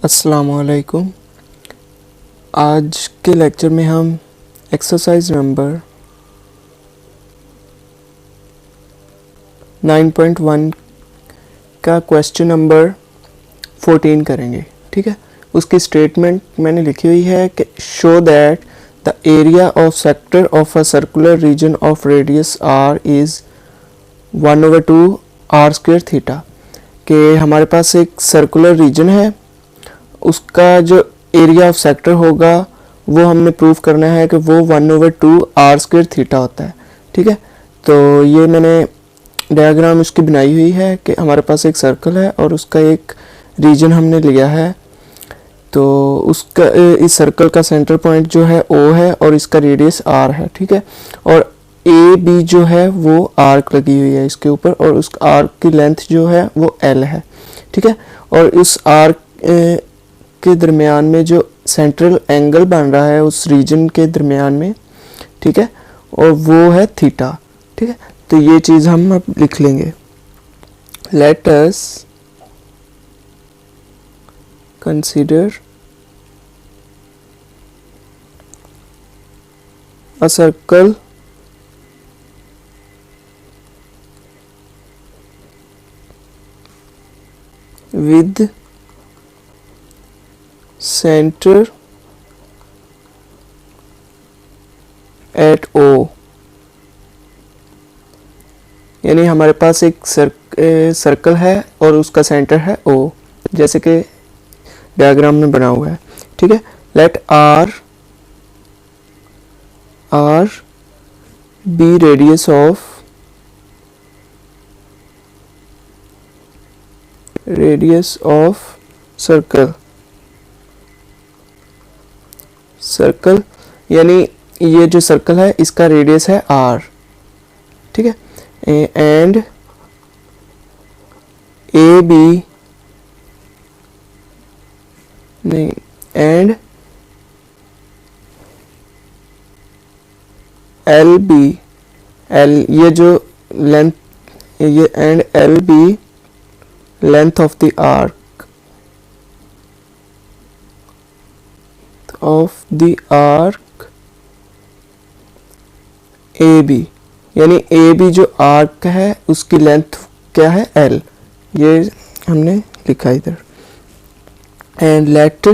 अस्सलामुअलैकुम। आज के लेक्चर में हम एक्सरसाइज नंबर 9.1 का क्वेश्चन नंबर 14 करेंगे। ठीक है, उसकी स्टेटमेंट मैंने लिखी हुई है कि show that the area of sector of a circular region of radius R is 1/2 R square theta. कि हमारे पास एक सर्कुलर रीजन है, उसका जो एरिया ऑफ सेक्टर होगा वो हमने प्रूव करना है कि वो 1/2 आर स्क्वायर थीटा होता है। ठीक है, तो ये मैंने डायग्राम उसकी बनाई हुई है कि हमारे पास एक सर्कल है और उसका एक रीजन हमने लिया है। तो उसका इस सर्कल का सेंटर पॉइंट जो है ओ है और इसका रेडियस आर है। ठीक है, और ए बी जो है वो आर्क लगी हुई है इसके ऊपर और उस आर्क की लेंथ जो है वो एल है। ठीक है, और इस आर्क के दरमियान में जो सेंट्रल एंगल बन रहा है उस रीजन के दरमियान में, ठीक है, और वो है थीटा। ठीक है, तो ये चीज़ हम अब लिख लेंगे। Let us consider a circle with center at O। यानी हमारे पास एक सर्कल है और उसका सेंटर है O, जैसे कि डायग्राम में बना हुआ है। ठीक है, let R be radius of circle यानी ये जो सर्कल है इसका रेडियस है R। ठीक है, एंड ए बी नहीं एंड एल बी ये जो लेंथ ये and L B length of the arc A B, यानी ए बी जो आर्क है उसकी लेंथ क्या है एल, ये हमने लिखा इधर। And let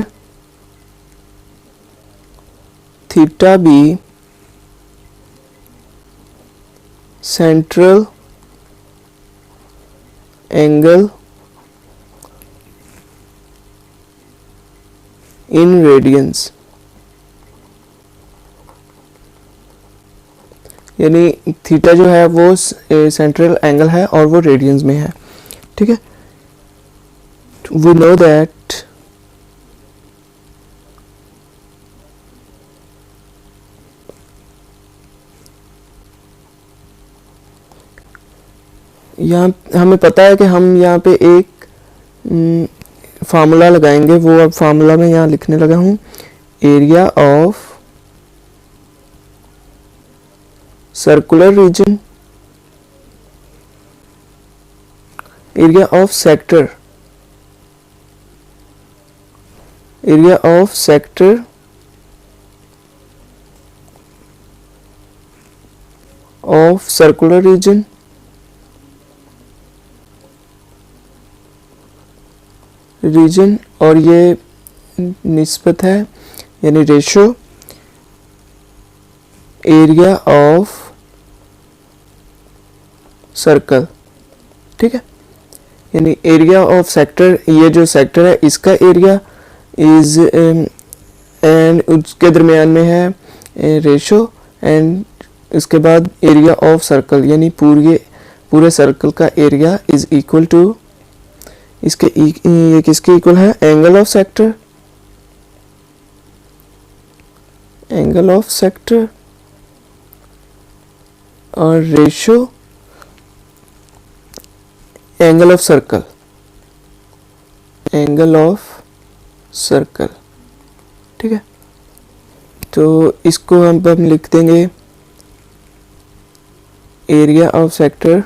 theta be central angle in radians, यानी थीटा जो है वो सेंट्रल एंगल है और वो रेडियंस में है। ठीक है, वी नो दैट यहाँ हमें पता है कि हम यहाँ पे एक फार्मूला लगाएंगे, वो अब फार्मूला में यहाँ लिखने लगा हूँ। Area of circular region, area of sector of circular region और ये निस्बत है यानी रेशो एरिया ऑफ सर्कल। ठीक है, यानी एरिया ऑफ सेक्टर, ये जो सेक्टर है इसका एरिया इज एंड उसके दरमियान में है रेशो, एंड इसके बाद एरिया ऑफ सर्कल यानी पूरे सर्कल का एरिया इज इक्वल टू इसके ये किसके इक्वल है, एंगल ऑफ सेक्टर और रेशो एंगल ऑफ सर्कल। ठीक है, तो इसको हम लिख देंगे area of sector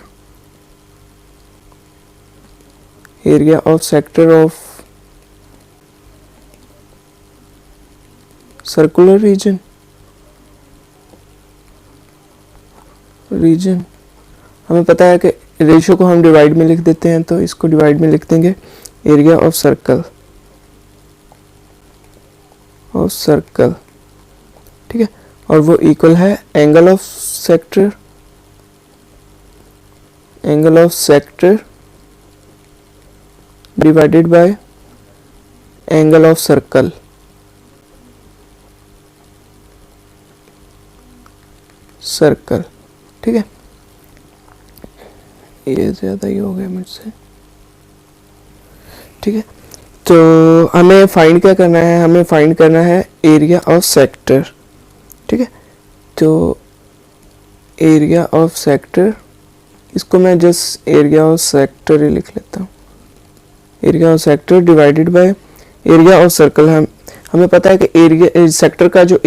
area of sector of circular region हमें पता है कि रेशियो को हम डिवाइड में लिख देते हैं, तो इसको डिवाइड में लिख देंगे एरिया ऑफ सर्कल, ठीक है, और वो इक्वल है angle of sector divided by angle of circle. ठीक है, ये ज़्यादा ही हो गया मुझसे। ठीक है, तो हमें फाइंड क्या करना है, हमें फाइंड करना है एरिया ऑफ सेक्टर। ठीक है, तो एरिया ऑफ सेक्टर, इसको मैं जस्ट एरिया ऑफ सेक्टर ही लिख लेता हूँ। Area of sector divided by area of circle. हमें पता है कि एरिया सेक्टर का जो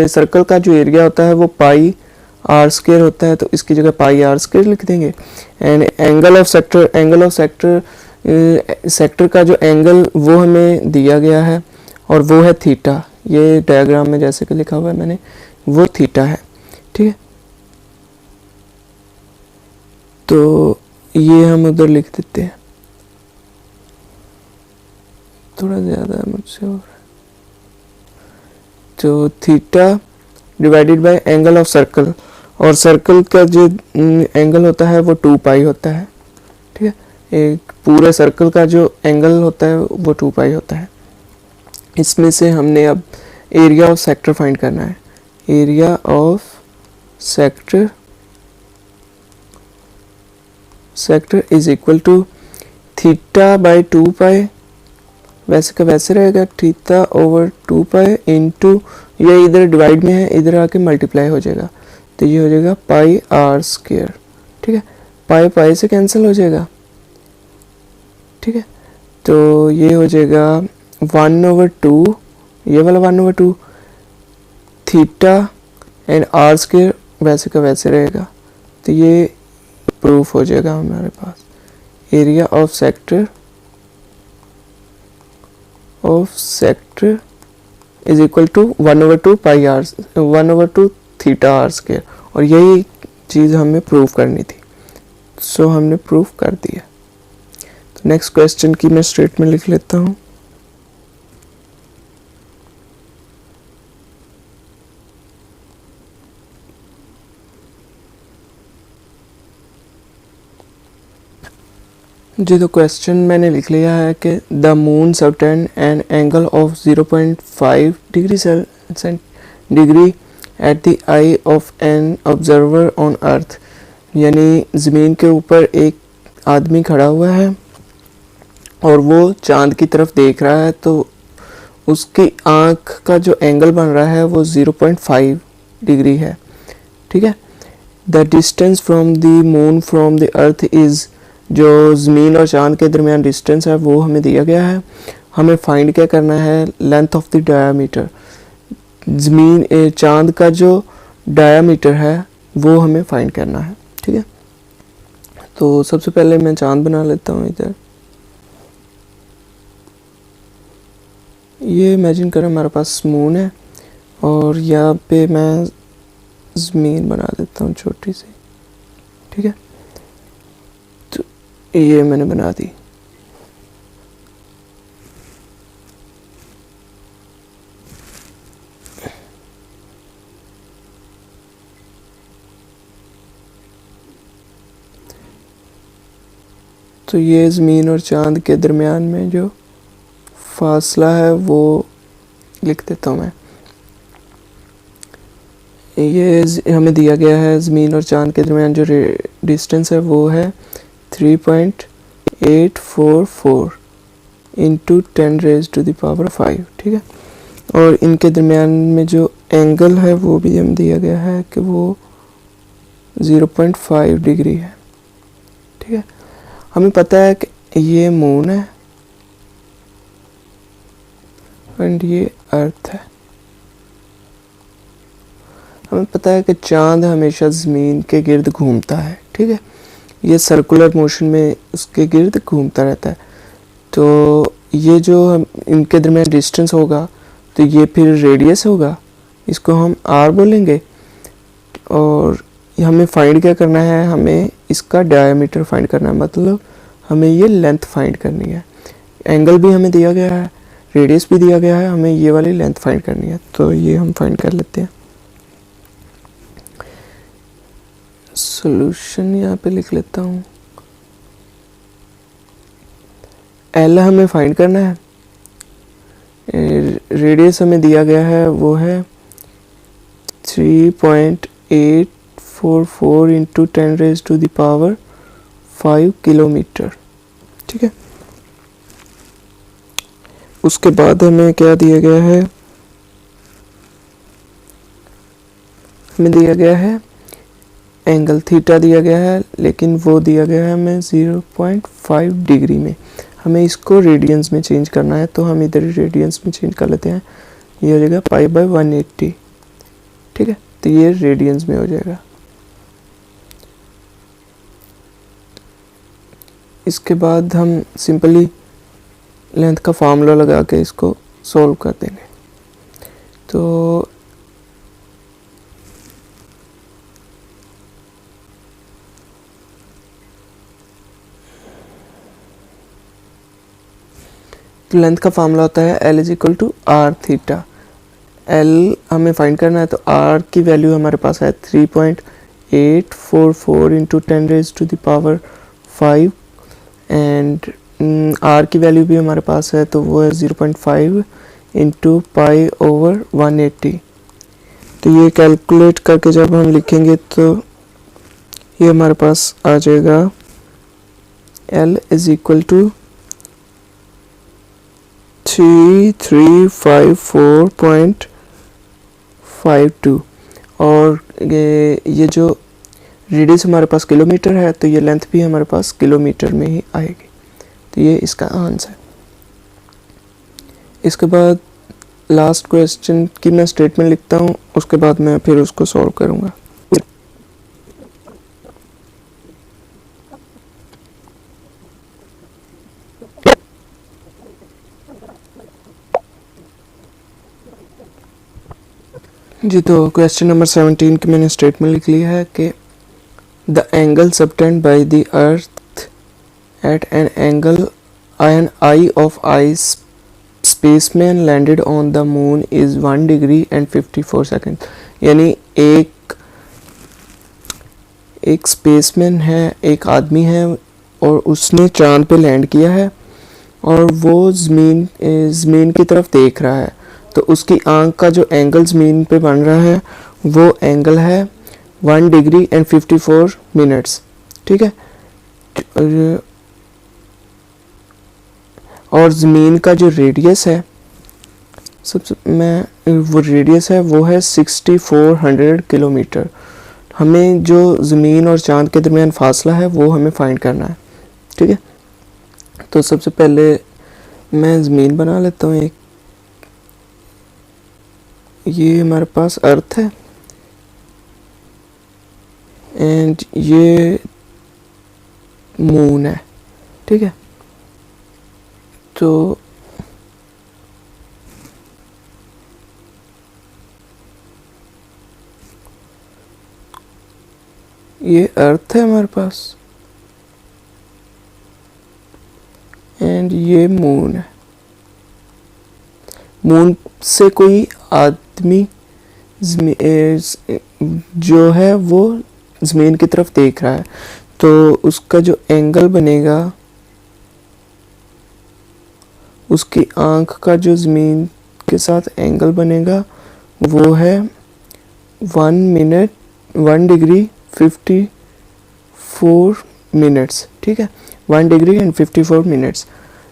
सर्कल का जो एरिया होता है वो पाई आर स्क्वायर होता है, तो इसकी जगह पाई आर स्क्वायर लिख देंगे। And angle of sector, sector का जो एंगल वो हमें दिया गया है और वो है थीटा। ये डायग्राम में जैसे कि लिखा हुआ है मैंने, वो थीटा है। ठीक है, तो ये हम उधर लिख देते हैं, थोड़ा ज़्यादा मुझसे हो रहा है। तो theta divided by angle of circle, और सर्कल का जो एंगल होता है वो 2 पाई होता है। ठीक है, एक पूरे सर्कल का जो एंगल होता है वो 2 पाई होता है। इसमें से हमने अब एरिया ऑफ सेक्टर फाइंड करना है। Area of sector is equal to theta by 2 pi, वैसे का वैसे रहेगा, थीटा ओवर 2 पाई इंटू, ये इधर डिवाइड में है, इधर आके मल्टीप्लाई हो जाएगा, तो ये हो जाएगा पाई आर स्क्वायर। ठीक है, पाई से कैंसिल हो जाएगा। ठीक है, तो ये हो जाएगा 1/2, ये वाला 1/2 थीटा एंड आर स्क्वायर वैसे का वैसे रहेगा, तो ये प्रूफ हो जाएगा हमारे पास। Area of sector is equal to 1/2 pi r, 1/2 theta r square, और यही चीज़ हमें प्रूफ करनी थी, सो हमने प्रूफ कर दिया। तो नेक्स्ट क्वेश्चन की मैं स्टेटमेंट लिख लेता हूँ। जी, तो क्वेश्चन मैंने लिख लिया है कि the moon subtend an angle of 0.5 degree at the I of an observer on earth, यानी ज़मीन के ऊपर एक आदमी खड़ा हुआ है और वो चांद की तरफ देख रहा है, तो उसकी आँख का जो एंगल बन रहा है वो 0.5 डिग्री है। ठीक है, the distance from the moon from the earth is, जो ज़मीन और चांद के दरमियान डिस्टेंस है वो हमें दिया गया है। हमें फाइंड क्या करना है, लेंथ ऑफ द डायामीटर, ज़मीन चांद का जो डायामीटर है वो हमें फाइंड करना है। ठीक है, तो सबसे पहले मैं चांद बना लेता हूँ। इधर ये इमेजिन करें हमारे पास मून है और यहाँ पे मैं ज़मीन बना देता हूँ छोटी सी। ठीक है, तो ये मैंने बना दी। तो ये ज़मीन और चांद के दरमियान में जो फासला है वो लिख देता हूँ मैं। ये हमें दिया गया है ज़मीन और चांद के दरमियान जो डिस्टेंस है वो है 3.844 इंटू 10⁵5। ठीक है, और इनके दरमियान में जो एंगल है वो भी हमें दिया गया है कि वो 0.5 डिग्री है। ठीक है, हमें पता है कि ये मून है एंड ये अर्थ है। हमें पता है कि चांद हमेशा ज़मीन के गिर्द घूमता है। ठीक है, ये सर्कुलर मोशन में उसके गिर्द घूमता रहता है। तो ये जो हम इनके दरमियान डिस्टेंस होगा तो ये फिर रेडियस होगा, इसको हम r बोलेंगे। और हमें फाइंड क्या करना है, हमें इसका डायमीटर फाइंड करना है, मतलब हमें ये लेंथ फाइंड करनी है। एंगल भी हमें दिया गया है, रेडियस भी दिया गया है, हमें ये वाली लेंथ फाइंड करनी है। तो ये हम फाइंड कर लेते हैं। सॉल्यूशन यहाँ पे लिख लेता हूँ। एल हमें फाइंड करना है, रेडियस हमें दिया गया है वो है 3.844 इंटू 10⁵ किलोमीटर, ठीक है। उसके बाद हमें क्या दिया गया है, हमें दिया गया है एंगल थीटा दिया गया है, लेकिन वो दिया गया है हमें 0.5 डिग्री में। हमें इसको रेडियंस में चेंज करना है, तो हम इधर रेडियंस में चेंज कर लेते हैं। ये हो जाएगा π/180, ठीक है। तो ये रेडियंस में हो जाएगा। इसके बाद हम सिंपली लेंथ का फार्मूला लगा के इसको सॉल्व कर देंगे। तो लेंथ का फार्मूला होता है L = r थीटा। L हमें फाइंड करना है, तो r की वैल्यू हमारे पास है 3.844 इंटू 10⁵ एंड r की वैल्यू भी हमारे पास है, तो वो है 0.5 इंटू π/180। तो ये कैलकुलेट करके जब हम लिखेंगे तो ये हमारे पास आ जाएगा L = 3354.52 और ये जो रेडियस हमारे पास किलोमीटर है, तो ये लेंथ भी हमारे पास किलोमीटर में ही आएगी। तो ये इसका आंसर। इसके बाद लास्ट क्वेश्चन की मैं स्टेटमेंट लिखता हूँ, उसके बाद मैं फिर उसको सॉल्व करूँगा। जी, तो क्वेश्चन नंबर 17 की मैंने स्टेटमेंट लिख लिया है कि the angle subtended by the earth at an angle an eye of eye spaceman landed on the moon is 1 degree and 54 second. यानी एक स्पेसमैन है, एक आदमी है और उसने चांद पे लैंड किया है और वो ज़मीन की तरफ देख रहा है। तो उसकी आंख का जो एंगल ज़मीन पे बन रहा है वो एंगल है 1 डिग्री एंड 54 मिनट्स, ठीक है। और ज़मीन का जो रेडियस है वो रेडियस है वो है 6400 किलोमीटर। हमें जो ज़मीन और चांद के दरमियान फासला है वो हमें फाइंड करना है, ठीक है। तो सबसे पहले मैं ज़मीन बना लेता हूँ एक। ये हमारे पास अर्थ है एंड ये मून है, ठीक है। तो ये अर्थ है हमारे पास एंड ये मून है। मून से कोई आदमी जो है वो ज़मीन की तरफ देख रहा है, तो उसका जो एंगल बनेगा, उसकी आंख का जो ज़मीन के साथ एंगल बनेगा वो है 1 डिग्री 54 मिनट्स, ठीक है। 1 डिग्री एंड 54 मिनट्स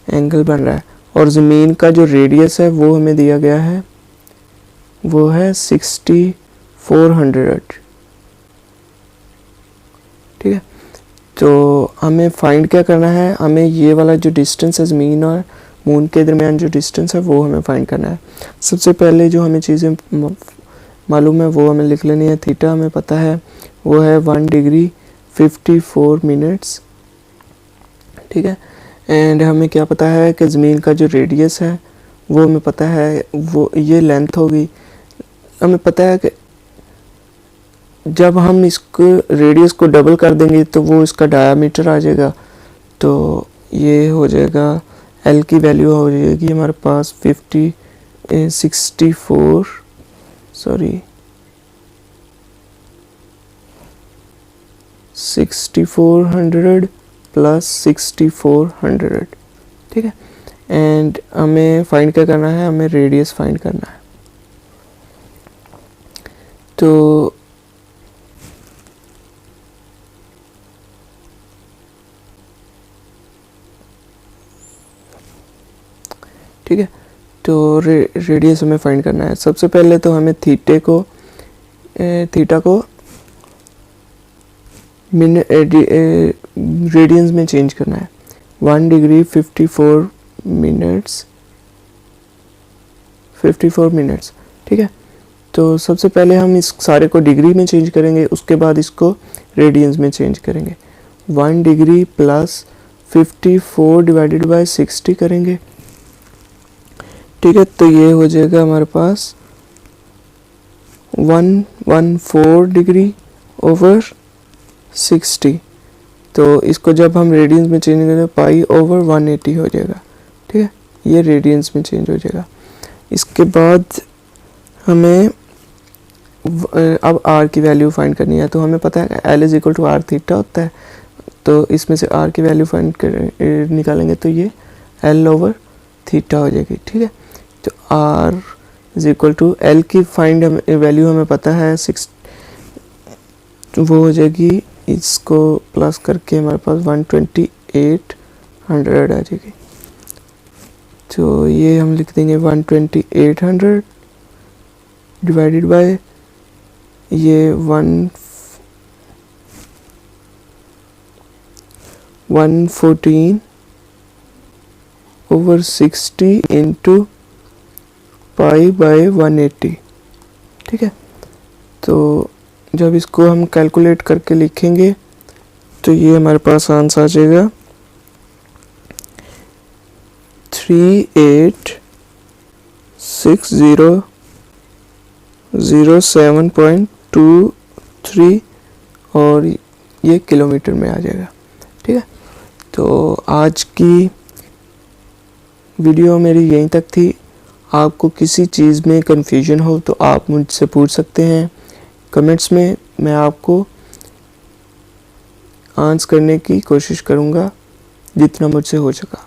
एंगल बन रहा है। और ज़मीन का जो रेडियस है वो हमें दिया गया है वो है 6400, ठीक है। तो हमें फाइंड क्या करना है, हमें ये वाला जो डिस्टेंस है ज़मीन और मून के दरमियान जो डिस्टेंस है वो हमें फाइंड करना है। सबसे पहले जो हमें चीज़ें मालूम है वो हमें लिख लेनी है। थीटा हमें पता है वो है 1 डिग्री 54 मिनट्स, ठीक है। एंड हमें क्या पता है कि ज़मीन का जो रेडियस है वो हमें पता है, वो ये लेंथ होगी। हमें पता है कि जब हम इसको रेडियस को डबल कर देंगे तो वो इसका डायामीटर आ जाएगा। तो ये हो जाएगा, एल की वैल्यू हो जाएगी हमारे पास 6400 प्लस 6400, ठीक है। एंड हमें फाइंड क्या करना है, हमें रेडियस फाइंड करना है। तो ठीक है, तो रेडियस हमें फाइंड करना है। सबसे पहले तो हमें थीटा को रेडियंस में चेंज करना है। 1 डिग्री 54 मिनट्स, ठीक है। तो सबसे पहले हम इस सारे को डिग्री में चेंज करेंगे, उसके बाद इसको रेडियंस में चेंज करेंगे। 1 डिग्री प्लस 54 डिवाइडेड बाय 60 करेंगे, ठीक है। तो ये हो जाएगा हमारे पास 114 डिग्री ओवर 60। तो इसको जब हम रेडियंस में चेंज करें पाई ओवर 180 हो जाएगा, ठीक है। ये रेडियंस में चेंज हो जाएगा। इसके बाद हमें अब आर की वैल्यू फाइंड करनी है। तो हमें पता है L is equal to R theta होता है। तो इसमें से आर की वैल्यू निकालेंगे तो ये एल ओवर थीटा हो जाएगी, ठीक है। तो R is equal to L की फाइंड वैल्यू हमें पता है 6, वो हो जाएगी, इसको प्लस करके हमारे पास 12800 आ जाएगी। तो ये हम लिख देंगे 12800 डिवाइडेड बाय ये 114 ओवर 60 इंटू पाई बाय 180, ठीक है। तो जब इसको हम कैलकुलेट करके लिखेंगे तो ये हमारे पास आंसर आ जाएगा 386007.23 और ये किलोमीटर में आ जाएगा, ठीक है। तो आज की वीडियो मेरी यहीं तक थी। आपको किसी चीज़ में कन्फ्यूजन हो तो आप मुझसे पूछ सकते हैं कमेंट्स में, मैं आपको आंसर करने की कोशिश करूँगा जितना मुझसे हो सका।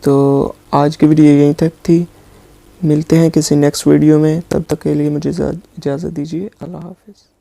तो आज की वीडियो यहीं तक थी, मिलते हैं किसी नेक्स्ट वीडियो में, तब तक के लिए मुझे इजाज़त दीजिए। अल्लाह हाफ़िज़।